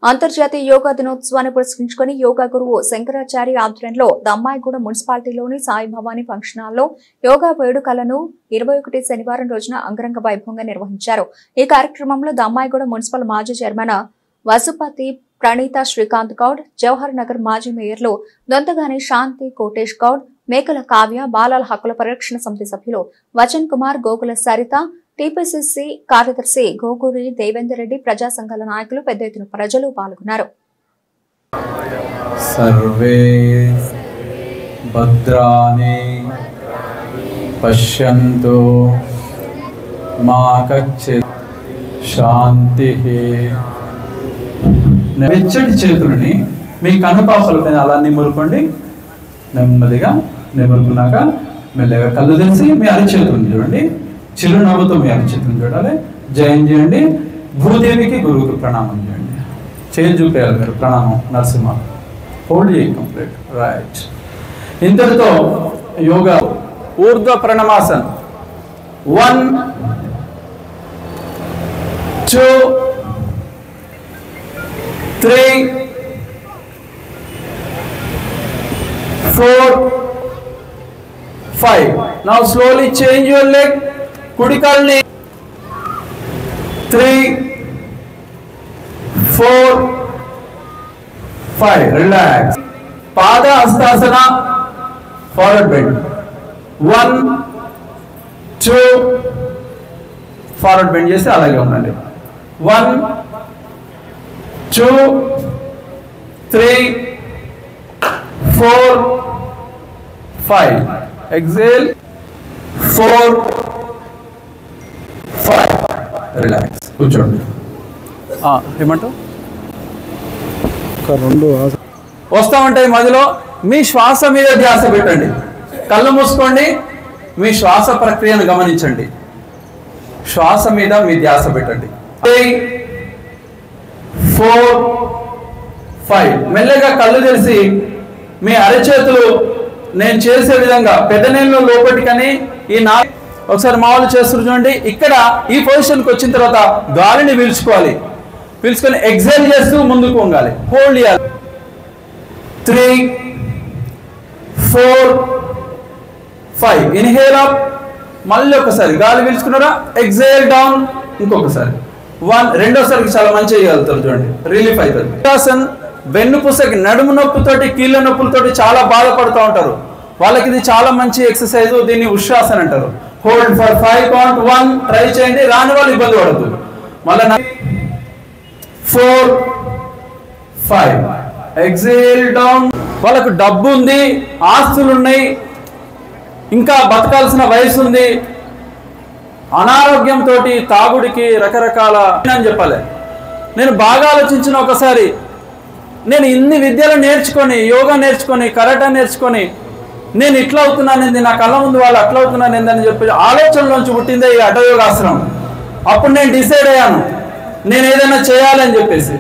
అంతర్జాతీయ యోగా దినోత్సవాన్ని పురస్కరించుకుని యోగా గురువు శంకరాచార్య ఆధ్వర్యంలో దమ్మాయిగూడ మున్సిపాలిటీలోని సాయి భవానీ ఫంక్షన్ హాల్లో యోగా వేడుకలను 21 శనివారం రోజున అంగరంగ వైభవంగా నిర్వహించారు. ఈ కార్యక్రమంలో దమ్మాయిగూడ మున్సిపల్ మాజీ చైర్మన్ వసుపతి ప్రణీత శ్రీకాంత్ గౌడ్, జవహర్ నగర్ మాజీ మేయర్లు దొంతగాని శాంతి కోటేష్ గౌడ్, మేకల కావ్య, బాలల హక్కుల పరిరక్షణ సమితి సభ్యులు వచన్ కుమార్, గోకుల సరిత, టీపీసీసీ కార్యదర్శి గోగురి దేవేందర్ రెడ్డి, ప్రజా సంఘాల నాయకులు పెద్ద ఎత్తున ప్రజలు పాల్గొన్నారు. సర్వే భద్రాని పశ్యంతు మా కచ్చిత్ శాంతిః. వెచ్చటి చేతులని మీ కనుపాపల పైన అలా నిమురుకోండి. నెమ్మదిగా నిమురుకున్నాక మెల్లగా కళ్ళు తెరిచి మీ అరిచేతులను చూడండి. చిరునవ్వుతో మీ అరిచేతులను చూడాలి. జయం చేయండి. భూదేవికి గురువుకి ప్రణామం చేయండి. చేయి చూపేయాలి మీరు. ప్రణామం నరసింహ. హోల్డ్ చేయి కంప్లీట్. రైట్. ఇంతటితో యోగా ఊర్ధ్వ ప్రణమాసన్ 1 2 3 4 5. Now slowly change your leg. కుడి కాలుని 3 4 5. రిలాక్స్. పాద హస్తాసన ఫార్వర్డ్ బెండ్. 1 2 ఫార్వర్డ్ బెండ్ చేసి అలాగే ఉండండి. 1 2 3 4 5. Exhale. 4 5. రిలాక్స్. కూర్చోండి. ఏమంటావు? వస్తా ఉంటాయి మధ్యలో. మీ శ్వాస మీద ధ్యాస పెట్టండి. కళ్ళు మూసుకోండి. మీ శ్వాస ప్రక్రియను గమనించండి. శ్వాస మీద మీ ధ్యాస పెట్టండి. 3 4 5. మెల్లగా కళ్ళు తెరిచి మీ అరచేతులు నేను చేసే విధంగా పెద్దనేళ్ళు లోపటికని ఈ ఒకసారి మామూలు చేస్తున్నారు చూడండి. ఇక్కడ ఈ పొజిషన్కి వచ్చిన తర్వాత గాలిని పీల్చుకోవాలి. పీల్చుకొని ఎక్సైల్ చేస్తూ ముందుకు వంగాలి. హోల్డ్ చేయాలి. 3 4 5. Inhale up. మళ్ళీ ఒకసారి గాలి పీల్చుకున్నారా? Exhale down. ఇంకొకసారి 1. రెండోసారికి చాలా మంచిగా చేయగలుగుతారు చూడండి. రిలీఫ్ అవుతుంది. వెన్నుపూసకి నడుము నొప్పుతోటి కీళ్ళ నొప్పులతోటి చాలా బాధపడుతూ ఉంటారు. వాళ్ళకి ఇది చాలా మంచి ఎక్సర్సైజ్. దీన్ని ఉశ్వాసన అంటారు. Hold for 5 count. 1. ట్రై చేయండి. రాని వాళ్ళు ఇబ్బంది పడద్దు. మళ్ళీ 4 5. Exhale down. వాళ్ళకు డబ్బు ఉంది, ఆస్తులు ఉన్నాయి, ఇంకా బతకాల్సిన వయసు ఉంది, అనారోగ్యంతో తాగుడికి రకరకాల అని చెప్పాలి. నేను బాగా ఆలోచించిన ఒకసారి, నేను ఇన్ని విద్యలు నేర్చుకొని, యోగా నేర్చుకొని, కరాటే నేర్చుకొని నేను ఇట్లా అవుతున్నానేంది, నా కళ్ళ ముందు వాళ్ళు అట్లా అవుతున్నానేంది అని చెప్పి ఆలోచనలోంచి పుట్టిందే ఈ హఠయోగాశ్రమం. అప్పుడు నేను డిసైడ్ అయ్యాను నేను ఏదైనా చేయాలని చెప్పేసి.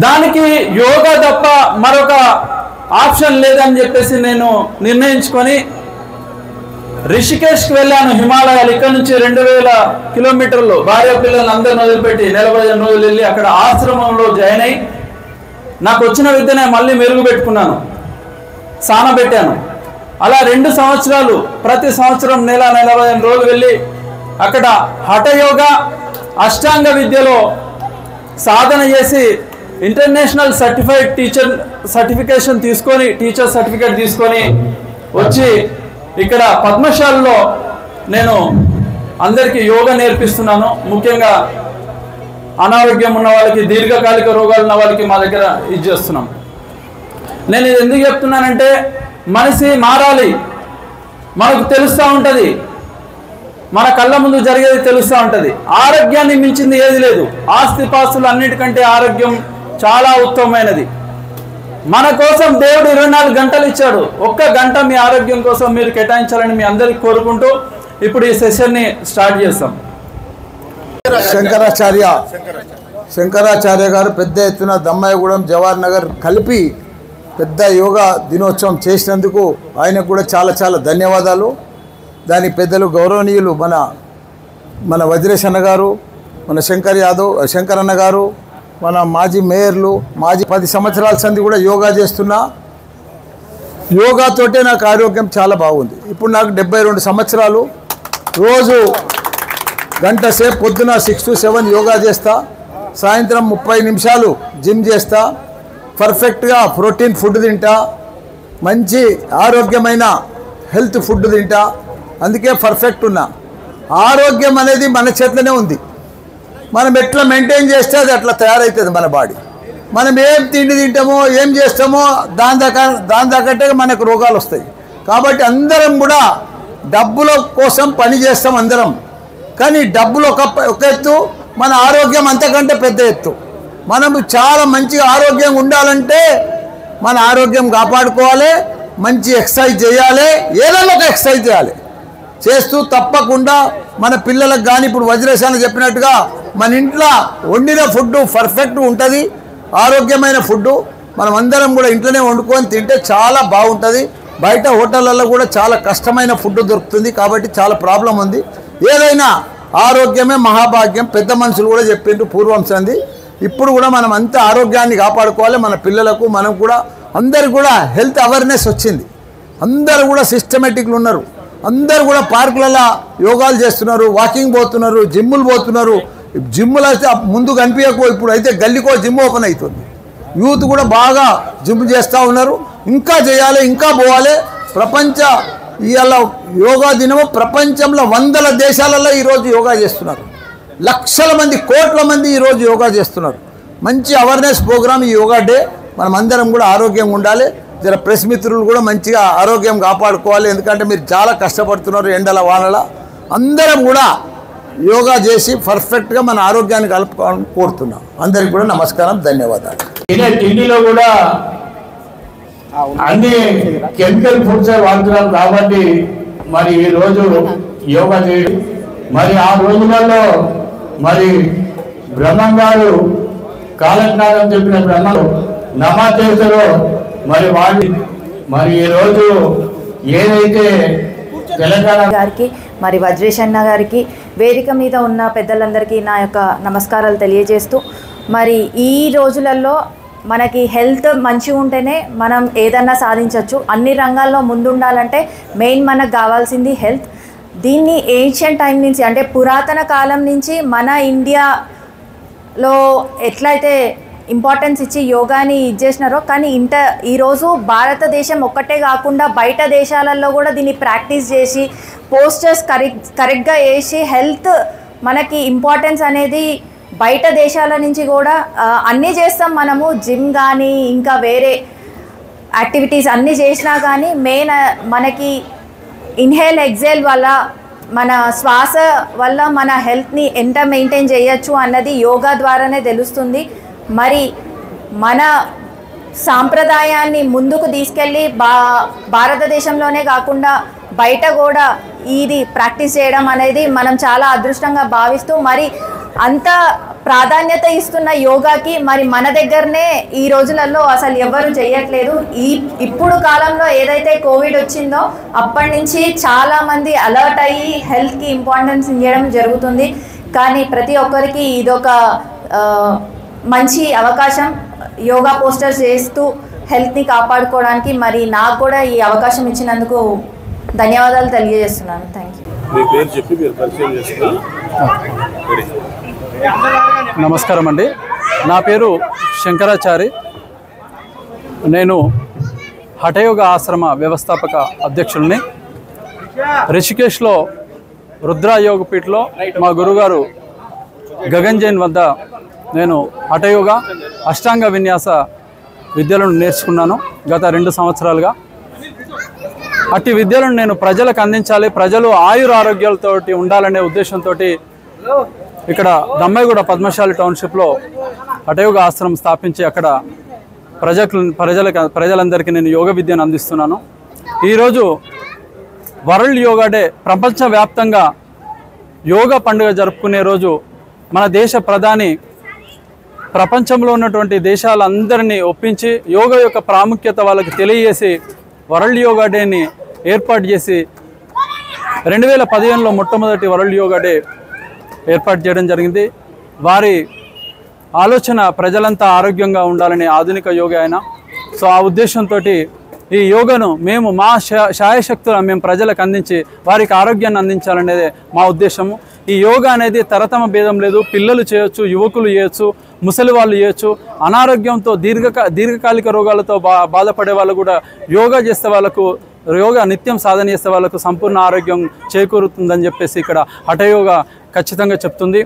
దానికి యోగా తప్ప మరొక ఆప్షన్ లేదని చెప్పేసి నేను నిర్ణయించుకొని రిషికేష్కి వెళ్ళాను. హిమాలయాలు ఇక్కడ నుంచి 2000 కిలోమీటర్లు భార్య పిల్లల్ని అందరిని వదిలిపెట్టి 45 రోజులు వెళ్ళి అక్కడ ఆశ్రమంలో జాయిన్ అయ్యి నాకు వచ్చిన విద్యనే మళ్ళీ మెరుగు పెట్టుకున్నాను, సానబెట్టాను. అలా 2 సంవత్సరాలు ప్రతి సంవత్సరం నెల 45 రోజులు వెళ్ళి అక్కడ హఠయోగా అష్టాంగ విద్యలో సాధన చేసి ఇంటర్నేషనల్ సర్టిఫైడ్ టీచర్ సర్టిఫికేషన్ తీసుకొని, టీచర్ సర్టిఫికేట్ తీసుకొని వచ్చి ఇక్కడ పద్మశాలలో నేను అందరికీ యోగా నేర్పిస్తున్నాను. ముఖ్యంగా అనారోగ్యం ఉన్న వాళ్ళకి, దీర్ఘకాలిక రోగాలు ఉన్న వాళ్ళకి మా దగ్గర ఇది చేస్తున్నాం. నేను ఇది ఎందుకు చెప్తున్నానంటే మనిషి మారాలి. మనకు తెలుస్తూ ఉంటుంది, మన కళ్ళ ముందు జరిగేది తెలుస్తూ ఉంటుంది. ఆరోగ్యాన్ని మించింది ఏది లేదు. ఆస్తిపాస్తులు అన్నిటికంటే ఆరోగ్యం చాలా ఉత్తమమైనది. మన కోసం దేవుడు 24 గంటలు ఇచ్చాడు. 1 గంట మీ ఆరోగ్యం కోసం మీరు కేటాయించాలని మీ అందరికీ కోరుకుంటూ ఇప్పుడు ఈ సెషన్ని స్టార్ట్ చేస్తాం. శంకరాచార్య గారు పెద్ద ఎత్తున దమ్మాయిగూడెం, జవహర్ నగర్ కలిపి పెద్ద యోగా దినోత్సవం చేసినందుకు ఆయనకు కూడా చాలా చాలా ధన్యవాదాలు. దాని పెద్దలు గౌరవనీయులు మన వజ్రేష్ అన్న గారు, మన శంకరన్న గారు, మన మాజీ మేయర్లు మాజీ 10 సంవత్సరాల సంది కూడా యోగా చేస్తున్నా. యోగాతోటే నాకు ఆరోగ్యం చాలా బాగుంది. ఇప్పుడు నాకు 72 సంవత్సరాలు. రోజు గంట సేపు పొద్దున 6 to 7 యోగా చేస్తా. సాయంత్రం 30 నిమిషాలు జిమ్ చేస్తా. పర్ఫెక్ట్గా ప్రోటీన్ ఫుడ్ తింటా. మంచి ఆరోగ్యమైన హెల్త్ ఫుడ్ తింటా. అందుకే పర్ఫెక్ట్ ఉన్నా. ఆరోగ్యం అనేది మన చేతిలోనే ఉంది. మనం ఎట్లా మెయింటైన్ చేస్తే అది అట్లా తయారవుతుంది మన బాడీ. మనం ఏం తిండి తింటామో ఏం చేస్తామో దాని తగ్గట్టే మనకు రోగాలు వస్తాయి. కాబట్టి అందరం కూడా డబ్బుల కోసం పని చేస్తాం అందరం. కానీ డబ్బులు ఒక ఎత్తు, మన ఆరోగ్యం అంతకంటే పెద్ద ఎత్తు. మనం చాలా మంచిగా ఆరోగ్యంగా ఉండాలంటే మన ఆరోగ్యం కాపాడుకోవాలి. మంచి ఎక్సర్సైజ్ చేయాలి. ఏదైనా ఒక ఎక్సర్సైజ్ చేయాలి. చేస్తూ తప్పకుండా మన పిల్లలకు కానీ ఇప్పుడు వజ్రేశాన్ని చెప్పినట్టుగా మన ఇంట్లో వండిన ఫుడ్ పర్ఫెక్ట్ ఉంటుంది. ఆరోగ్యమైన ఫుడ్ మనం అందరం కూడా ఇంట్లోనే వండుకొని తింటే చాలా బాగుంటుంది. బయట హోటళ్ళల్లో కూడా చాలా కష్టమైన ఫుడ్ దొరుకుతుంది. కాబట్టి చాలా ప్రాబ్లం ఉంది. ఏదైనా ఆరోగ్యమే మహాభాగ్యం. పెద్ద మనుషులు కూడా చెప్పిండ్రు పూర్వం సంది. ఇప్పుడు కూడా మనం అంత ఆరోగ్యాన్ని కాపాడుకోవాలి. మన పిల్లలకు మనం కూడా అందరు కూడా హెల్త్ అవేర్నెస్ వచ్చింది. అందరు కూడా సిస్టమేటిక్లు ఉన్నారు. అందరు కూడా పార్కులలో యోగాలు చేస్తున్నారు, వాకింగ్ పోతున్నారు, జిమ్ములు పోతున్నారు. జిమ్ములు అయితే ముందు కనిపించకో, ఇప్పుడు అయితే గల్లీకో జిమ్ ఓపెన్ అవుతుంది. యూత్ కూడా బాగా జిమ్ చేస్తూ ఉన్నారు. ఇంకా చేయాలి, ఇంకా పోవాలి. ఇవాళ యోగా దినము ప్రపంచంలో 100 దేశాలలో ఈరోజు యోగా చేస్తున్నారు. లక్షల మంది, కోట్ల మంది ఈరోజు యోగా చేస్తున్నారు. మంచి అవేర్నెస్ ప్రోగ్రామ్ ఈ యోగా డే. మనం అందరం కూడా ఆరోగ్యంగా ఉండాలి. జర ప్రెస్ మిత్రులు కూడా మంచిగా ఆరోగ్యం కాపాడుకోవాలి. ఎందుకంటే మీరు చాలా కష్టపడుతున్నారు ఎండల వానల. అందరం కూడా యోగా చేసి పర్ఫెక్ట్గా మన ఆరోగ్యాన్ని కలుపుకోవాలని కోరుతున్నాం. అందరికి కూడా నమస్కారం, ధన్యవాదాలు. తిండిలో కూడా అన్ని కెమికల్ ఫుడ్స్ వాడుతున్నాం కాబట్టి మరి ఈ రోజు యోగా చేయడం, మరి ఆ రోజులలో మరి బ్రహ్మం గారు కాలజ్ఞానం చెప్పిన బ్రహ్మలు నమాజేసలో మరి వాళ్ళు మరి ఈ రోజు ఏదైతే తెలంగాణ గారికి మరి వజ్రేశన్న గారికి వేదిక మీద ఉన్న పెద్దలందరికీ నా యొక్క నమస్కారాలు తెలియజేస్తూ, మరి ఈ రోజులలో మనకి హెల్త్ మంచిగా ఉంటేనే మనం ఏదన్నా సాధించవచ్చు. అన్ని రంగాల్లో ముందుండాలంటే మెయిన్ మనకు కావాల్సింది హెల్త్. దీన్ని ఏన్షియంట్ టైం నుంచి అంటే పురాతన కాలం నుంచి మన ఇండియాలో ఎట్లయితే ఇంపార్టెన్స్ ఇచ్చి యోగాని చేసినారో, కానీ ఈరోజు భారతదేశం ఒక్కటే కాకుండా బయట దేశాలలో కూడా దీన్ని ప్రాక్టీస్ చేసి పోస్టర్స్ కరెక్ట్గా వేసి హెల్త్ మనకి ఇంపార్టెన్స్ అనేది బయట దేశాల నుంచి కూడా అన్నీ చేస్తాం. మనము జిమ్ కానీ ఇంకా వేరే యాక్టివిటీస్ అన్నీ చేసినా కానీ మెయిన్ మనకి ఇన్హేల్ ఎగ్జేల్ వల్ల మన శ్వాస వల్ల మన హెల్త్ని ఎంత మెయింటైన్ చేయొచ్చు అన్నది యోగా ద్వారానే తెలుస్తుంది. మరి మన సాంప్రదాయాన్ని ముందుకు తీసుకెళ్ళి భారతదేశంలోనే కాకుండా బయట కూడా ఇది ప్రాక్టీస్ చేయడం అనేది మనం చాలా అదృష్టంగా భావిస్తూ, మరి అంత ప్రాధాన్యత ఇస్తున్న యోగాకి మరి మన దగ్గరనే ఈ రోజులలో అసలు ఎవరు చేయట్లేదు. ఇప్పుడు కాలంలో ఏదైతే కోవిడ్ వచ్చిందో అప్పటి నుంచి చాలామంది అలర్ట్ అయ్యి హెల్త్కి ఇంపార్టెన్స్ ఇవ్వడం జరుగుతుంది. కానీ ప్రతి ఒక్కరికి ఇదొక మంచి అవకాశం యోగా పోస్టర్స్ చేస్తూ హెల్త్ని కాపాడుకోవడానికి. మరి నాకు కూడా ఈ అవకాశం ఇచ్చినందుకు ధన్యవాదాలు తెలియజేస్తున్నాను. Thank you. నమస్కారం అండి. నా పేరు శంకరాచారి. నేను హఠయోగ ఆశ్రమ వ్యవస్థాపక అధ్యక్షుల్ని. రిషికేష్లో రుద్ర యోగపీఠలో మా గురుగారు గగన్ జైన్ వద్ద నేను హఠయోగ అష్టాంగ విన్యాస విద్యలను నేర్చుకున్నాను గత 2 సంవత్సరాలుగా. అట్టి విద్యలను నేను ప్రజలకు అందించాలి, ప్రజలు ఆయురారోగ్యాలతో ఉండాలనే ఉద్దేశంతో ఇక్కడ దమ్మాయిగూడ పద్మశాలి టౌన్షిప్లో హఠయోగ ఆశ్రమం స్థాపించి అక్కడ ప్రజలందరికీ నేను యోగ విద్యను అందిస్తున్నాను. ఈరోజు వరల్డ్ యోగా డే, ప్రపంచవ్యాప్తంగా యోగా పండుగ జరుపుకునే రోజు. మన దేశ ప్రధాని ప్రపంచంలో ఉన్నటువంటి దేశాలందరినీ ఒప్పించి యోగా యొక్క ప్రాముఖ్యత వాళ్ళకి తెలియజేసి వరల్డ్ యోగా డేని ఏర్పాటు చేసి 2015లో మొట్టమొదటి వరల్డ్ యోగా డే ఏర్పాటు చేయడం జరిగింది. వారి ఆలోచన ప్రజలంతా ఆరోగ్యంగా ఉండాలనే ఆధునిక యోగా ఆయన. సో ఆ ఉద్దేశంతో ఈ యోగాను మేము మా శాయశక్తులను మేము ప్రజలకు అందించి వారికి ఆరోగ్యాన్ని అందించాలనేదే మా ఉద్దేశము. ఈ యోగా అనేది తరతమ భేదం లేదు. పిల్లలు చేయొచ్చు, యువకులు చేయొచ్చు, ముసలి వాళ్ళు చేయొచ్చు. అనారోగ్యంతో దీర్ఘకాలిక రోగాలతో బాధపడే వాళ్ళు కూడా యోగా చేస్తే వాళ్ళకు యోగా నిత్యం సాధన చేస్తే వాళ్ళకు సంపూర్ణ ఆరోగ్యం చేకూరుతుందని చెప్పేసి ఇక్కడ హఠయోగా ఖచ్చితంగా చెప్తుంది.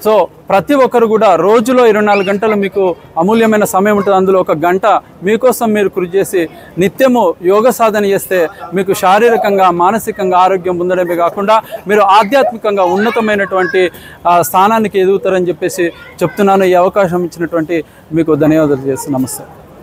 సో ప్రతి ఒక్కరు కూడా రోజులో 24 గంటలు మీకు అమూల్యమైన సమయం ఉంటుంది. అందులో 1 గంట మీకోసం మీరు కృషి చేసి నిత్యము యోగ సాధన చేస్తే మీకు శారీరకంగా మానసికంగా ఆరోగ్యం పొందడమే కాకుండా మీరు ఆధ్యాత్మికంగా ఉన్నతమైనటువంటి స్థానానికి ఎదుగుతారని చెప్పేసి చెప్తున్నాను. ఈ అవకాశం ఇచ్చినటువంటి మీకు ధన్యవాదాలు చేస్తున్నాను. నమస్తే.